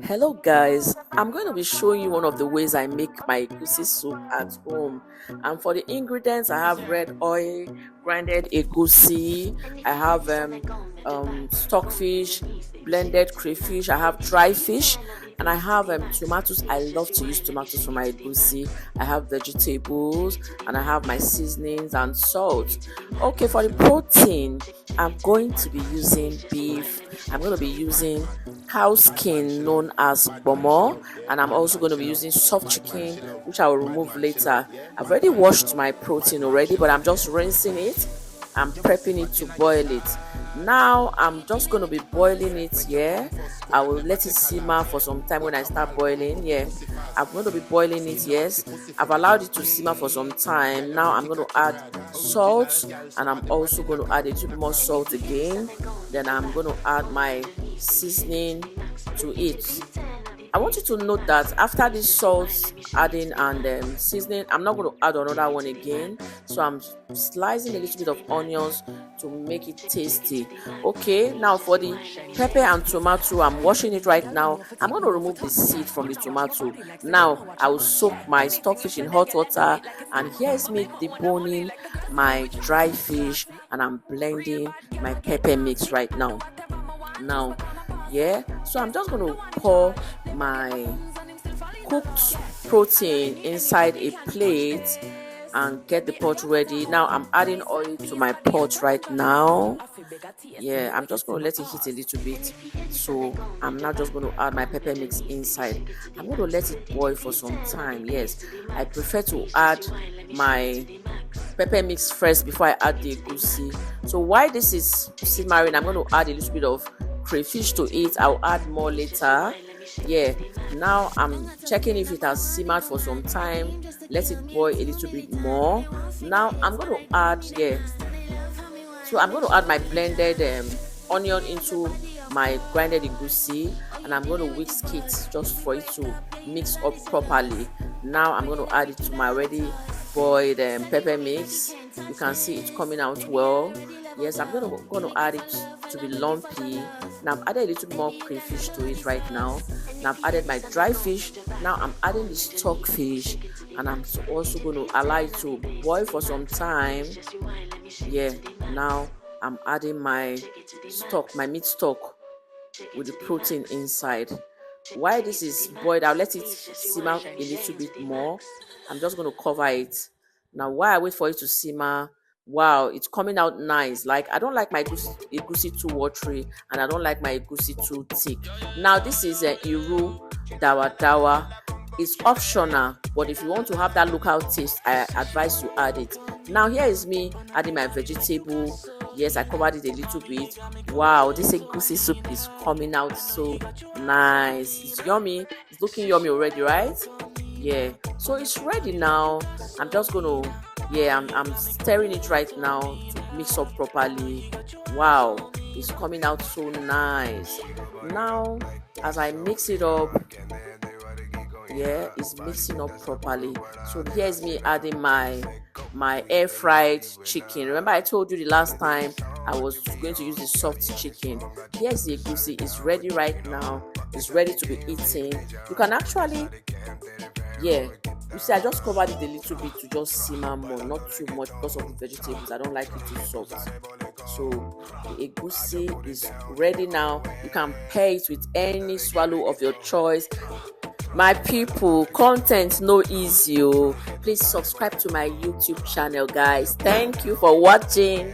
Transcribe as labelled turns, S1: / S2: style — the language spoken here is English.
S1: Hello guys, I'm going to be showing you one of the ways I make my egusi soup at home. And for the ingredients, I have red oil, grinded egusi, I have stockfish, blended crayfish, I have dry fish, and I have tomatoes. I love to use tomatoes for my egusi. I have vegetables, and I have my seasonings and salt. Okay, for the protein, I'm going to be using beef. I'm going to be using cow skin known as bomo, and I'm also going to be using soft chicken, which I will remove later. I've already washed my protein already, but I'm just rinsing it. I'm prepping it to boil it. Now I'm just going to be boiling it. I will let it simmer for some time. When I start boiling, I'm going to be boiling it. I've allowed it to simmer for some time. Now I'm going to add salt, and I'm also going to add a little bit more salt again. Then I'm going to add my seasoning to it. I want you to note that after this salt adding and seasoning, I'm not going to add another one again. So I'm slicing a little bit of onions to make it tasty. Okay, now for the pepper and tomato, I'm washing it right now. I'm going to remove the seed from the tomato. Now I will soak my stockfish in hot water, and here's me deboning my dry fish, and I'm blending my pepper mix right now. So I'm just going to pour my cooked protein inside a plate and get the pot ready. Now I'm adding oil to my pot right now. I'm just going to let it heat a little bit. So I'm now just going to add my pepper mix inside. I'm going to let it boil for some time. I prefer to add my pepper mix first before I add the egusi. So while this is simmering, I'm going to add a little bit of crayfish to it. I'll add more later. Now I'm checking if it has simmered for some time. Let it boil a little bit more. Now I'm going to add I'm going to add my blended onion into my grinded egusi, and I'm going to whisk it just for it to mix up properly. Now I'm going to add it to my already boiled pepper mix. You can see it's coming out well. I'm going to add it to be lumpy. Now I've added a little more crayfish to it right now. Now I've added my dry fish. Now I'm adding the stockfish, and I'm also going to allow it to boil for some time. Now I'm adding my meat stock with the protein inside. While this is boiled, I'll let it simmer a little bit more. I'm just going to cover it. Now while I wait for it to simmer, wow, it's coming out nice. Like, I don't like my egusi too watery, and I don't like my egusi too thick. Now this is a iru dawa dawa. It's optional, but if you want to have that local taste, I advise you add it. Now here is me adding my vegetable. I covered it a little bit. Wow, this egusi soup is coming out so nice. It's yummy. It's looking yummy already, right? So it's ready now. I'm just gonna I'm stirring it right now to mix up properly. Wow, it's coming out so nice. Now as I mix it up, it's mixing up properly. So here's me adding my air fried chicken. Remember I told you the last time I was going to use the soft chicken. Here's the egusi. It's ready right now. It's ready to be eaten. You can actually you see, I just covered it a little bit to just simmer more, not too much because of the vegetables. I don't like it too soft. So the egusi is ready now. You can pair it with any swallow of your choice. My people, content no easy. Please subscribe to my YouTube channel, guys. Thank you for watching.